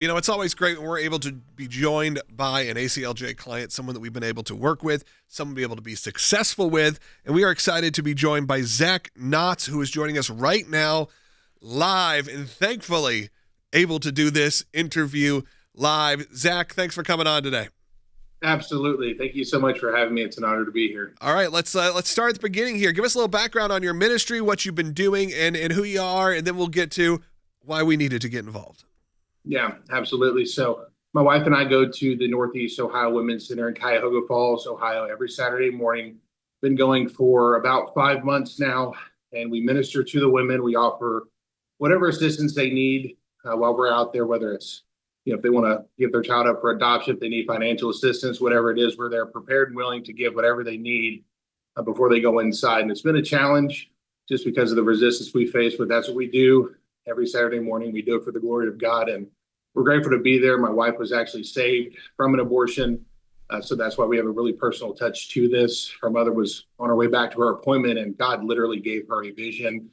You know, it's always great when we're able to be joined by an ACLJ client, someone that we've been able to work with, someone be able to be successful with. And we are excited to be joined by Zach Knotts, who is joining us right now live and thankfully able to do this interview live. Zach, thanks for coming on today. Absolutely. Thank you so much for having me. It's an honor to be here. All right, let's start at the beginning here. Give us a little background on your ministry, what you've been doing, and who you are, and then we'll get to why we needed to get involved. Yeah, absolutely. So my wife and I go to the Northeast Ohio Women's Center in Cuyahoga Falls, Ohio, every Saturday morning. Been going for about 5 months now, and we minister to the women. We offer whatever assistance they need while we're out there, whether it's if they want to give their child up for adoption, if they need financial assistance, whatever it is, we're there prepared and willing to give whatever they need before they go inside. And it's been a challenge just because of the resistance we face, but that's what we do every Saturday morning. We do it for the glory of God, and we're grateful to be there. My wife was actually saved from an abortion, so that's why we have a really personal touch to this. Her mother was on her way back to her appointment, and God literally gave her a vision.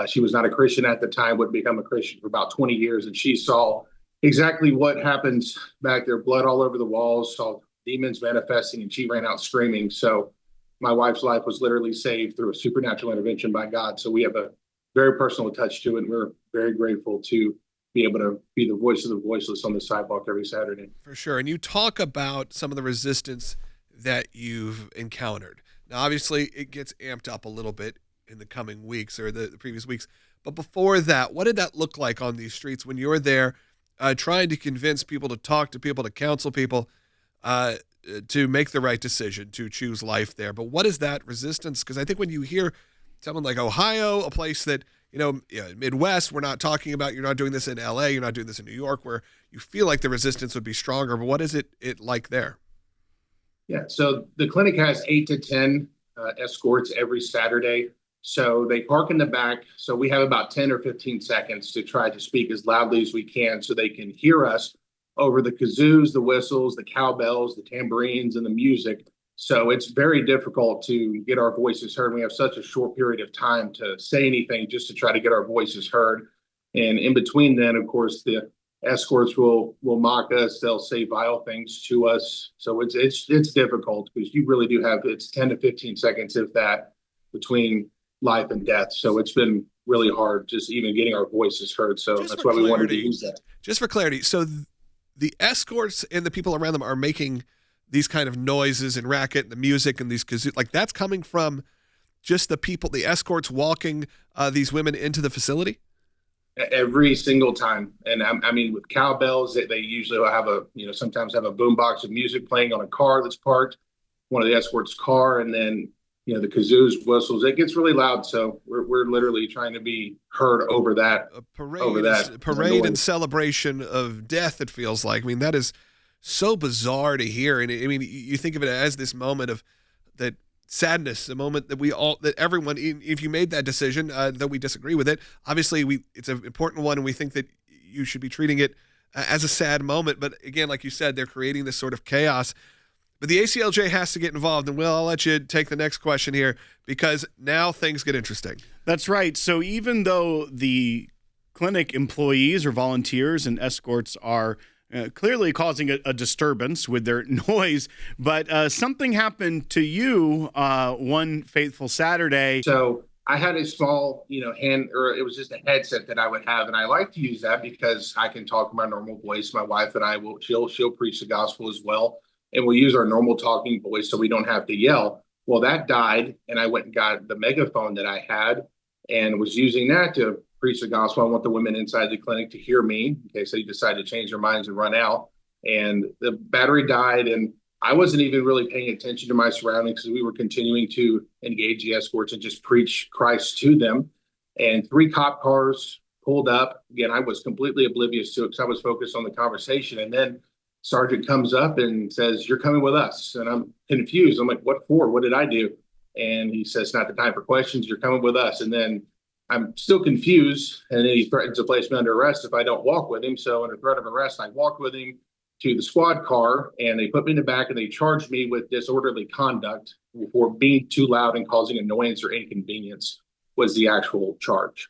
She was not a Christian at the time, would become a Christian for about 20 years, and she saw exactly what happens back there, blood all over the walls, saw demons manifesting, and she ran out screaming. So my wife's life was literally saved through a supernatural intervention by God. So we have a very personal touch to it, and we're very grateful to be able to be the voice of the voiceless on the sidewalk every Saturday. For sure. And you talk about some of the resistance that you've encountered. Now, obviously, it gets amped up a little bit in the coming weeks or the previous weeks. But before that, what did that look like on these streets when you were there trying to convince people, to talk to people, to counsel people, to make the right decision, to choose life there? But what is that resistance? Because I think when you hear someone like Ohio, a place that, Midwest, we're not talking about, you're not doing this in LA, you're not doing this in New York, where you feel like the resistance would be stronger. But what is it like there? Yeah, so the clinic has 8 to 10 escorts every Saturday. So they park in the back. So we have about 10 or 15 seconds to try to speak as loudly as we can so they can hear us over the kazoos, the whistles, the cowbells, the tambourines, and the music. So it's very difficult to get our voices heard. We have such a short period of time to say anything just to try to get our voices heard. And in between then, of course, the escorts will mock us. They'll say vile things to us. So it's difficult because you really do have, it's 10 to 15 seconds, if that, between life and death. So it's been really hard just even getting our voices heard. So that's why we wanted to use that. Just for clarity, so the escorts and the people around them are making these kind of noises and racket and the music and these kazoo, like that's coming from just the people, the escorts walking these women into the facility? Every single time. And I mean, with cowbells, they usually will have sometimes have a boombox of music playing on a car that's parked, one of the escorts' car, and then the kazoos, whistles. It gets really loud, so we're literally trying to be heard over that. A parade and celebration of death. It feels like. I mean, that is so bizarre to hear. And I mean, you think of it as this moment of that sadness, the moment that everyone, if you made that decision, that we disagree with it. Obviously, it's an important one, and we think that you should be treating it as a sad moment. But again, like you said, they're creating this sort of chaos. But the ACLJ has to get involved, and Will, I'll let you take the next question here because now things get interesting. That's right. So even though the clinic employees or volunteers and escorts are clearly causing a disturbance with their noise, but something happened to you one fateful Saturday. So I had a small, it was just a headset that I would have, and I like to use that because I can talk in my normal voice. My wife and I she'll preach the gospel as well. And we'll use our normal talking voice so we don't have to yell. Well, that died, and I went and got the megaphone that I had and was using that to preach the gospel. I want the women inside the clinic to hear me in case they decide to change their minds and run out. And the battery died, and I wasn't even really paying attention to my surroundings because we were continuing to engage the escorts and just preach Christ to them. And 3 cop cars pulled up. Again, I was completely oblivious to it because I was focused on the conversation. And then Sergeant comes up and says, "You're coming with us." And I'm confused. I'm like, "What for? What did I do?" And he says, "Not the time for questions. You're coming with us." And then I'm still confused. And then he threatens to place me under arrest if I don't walk with him. So under threat of arrest, I walked with him to the squad car, and they put me in the back, and they charged me with disorderly conduct for being too loud and causing annoyance or inconvenience was the actual charge.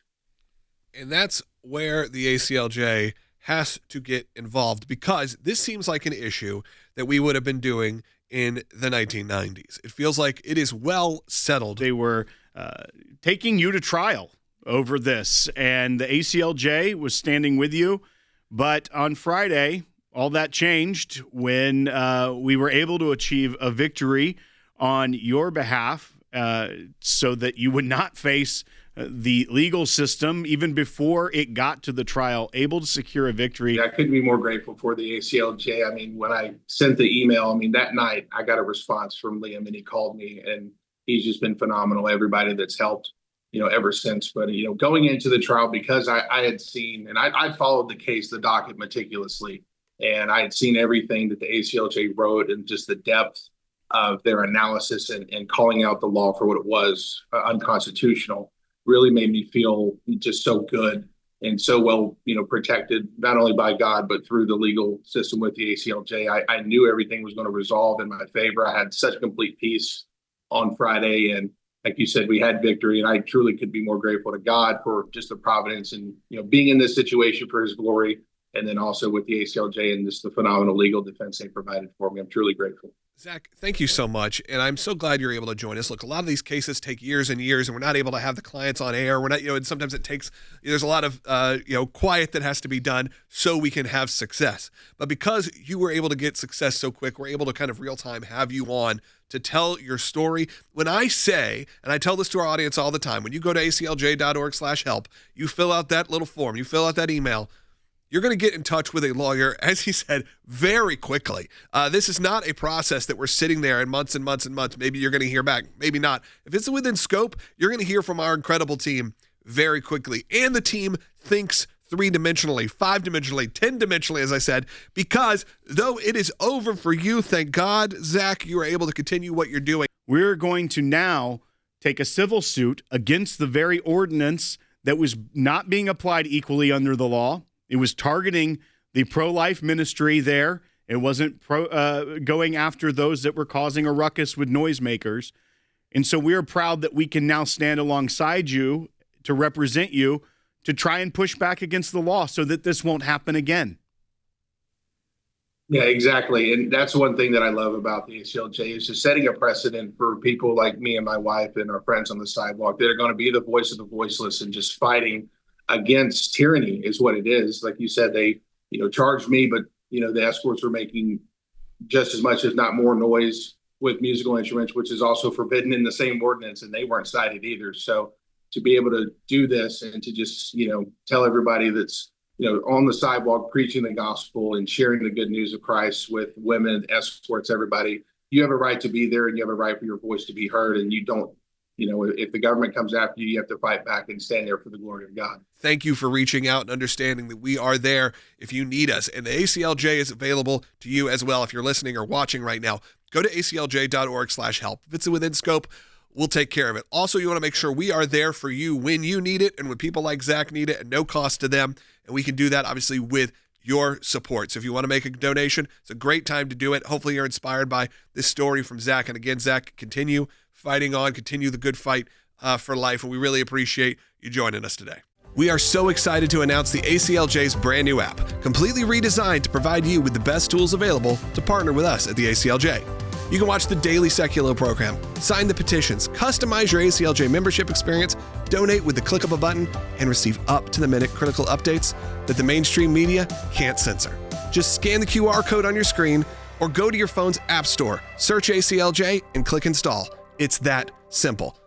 And that's where the ACLJ has to get involved, because this seems like an issue that we would have been doing in the 1990s. It feels like it is well settled. They were taking you to trial over this, and the ACLJ was standing with you. But on Friday, all that changed when we were able to achieve a victory on your behalf, so that you would not face the legal system even before it got to the trial, able to secure a victory. I couldn't be more grateful for the ACLJ. I mean, when I sent the email, that night I got a response from Liam, and he called me, and he's just been phenomenal. Everybody that's helped, ever since. But, going into the trial, because I had seen, and I followed the case, the docket meticulously, and I had seen everything that the ACLJ wrote and just the depth of their analysis and calling out the law for what it was, unconstitutional, really made me feel just so good and so well, protected, not only by God, but through the legal system with the ACLJ. I knew everything was going to resolve in my favor. I had such complete peace on Friday. And like you said, we had victory, and I truly could be more grateful to God for just the providence and, being in this situation for his glory. And then also with the ACLJ and just the phenomenal legal defense they provided for me. I'm truly grateful. Zach, thank you so much. And I'm so glad you're able to join us. Look, a lot of these cases take years and years, and we're not able to have the clients on air. We're not, and sometimes it takes, there's a lot of, quiet that has to be done so we can have success. But because you were able to get success so quick, we're able to kind of real time have you on to tell your story. When I say, and I tell this to our audience all the time, when you go to aclj.org/help, you fill out that little form, you fill out that email, you're going to get in touch with a lawyer, as he said, very quickly. This is not a process that we're sitting there in months and months and months. Maybe you're going to hear back, maybe not. If it's within scope, you're going to hear from our incredible team very quickly. And the team thinks 3-dimensionally, 5-dimensionally, 10-dimensionally, as I said, because though it is over for you, thank God, Zach, you are able to continue what you're doing. We're going to now take a civil suit against the very ordinance that was not being applied equally under the law. It was targeting the pro-life ministry there. It wasn't going after those that were causing a ruckus with noisemakers. And so we are proud that we can now stand alongside you to represent you to try and push back against the law so that this won't happen again. Yeah, exactly. And that's one thing that I love about the ACLJ is just setting a precedent for people like me and my wife and our friends on the sidewalk that are going to be the voice of the voiceless and just fighting against tyranny is what it is. Like you said, they, charged me, but, the escorts were making just as much, if not more noise with musical instruments, which is also forbidden in the same ordinance, and they weren't cited either. So to be able to do this and to just, tell everybody that's, on the sidewalk preaching the gospel and sharing the good news of Christ with women, escorts, everybody, you have a right to be there, and you have a right for your voice to be heard, and you don't, if the government comes after you, you have to fight back and stand there for the glory of God. Thank you for reaching out and understanding that we are there if you need us. And the ACLJ is available to you as well if you're listening or watching right now. Go to aclj.org/help. If it's within scope, we'll take care of it. Also, you want to make sure we are there for you when you need it and when people like Zach need it at no cost to them. And we can do that, obviously, with your support. So if you want to make a donation, it's a great time to do it. Hopefully you're inspired by this story from Zach. And again, Zach, continue fighting on, continue the good fight for life. And we really appreciate you joining us today. We are so excited to announce the ACLJ's brand new app, completely redesigned to provide you with the best tools available to partner with us at the ACLJ. You can watch the daily Secular program, sign the petitions, customize your ACLJ membership experience, donate with the click of a button, and receive up-to-the-minute critical updates that the mainstream media can't censor. Just scan the QR code on your screen or go to your phone's app store, search ACLJ, and click install. It's that simple.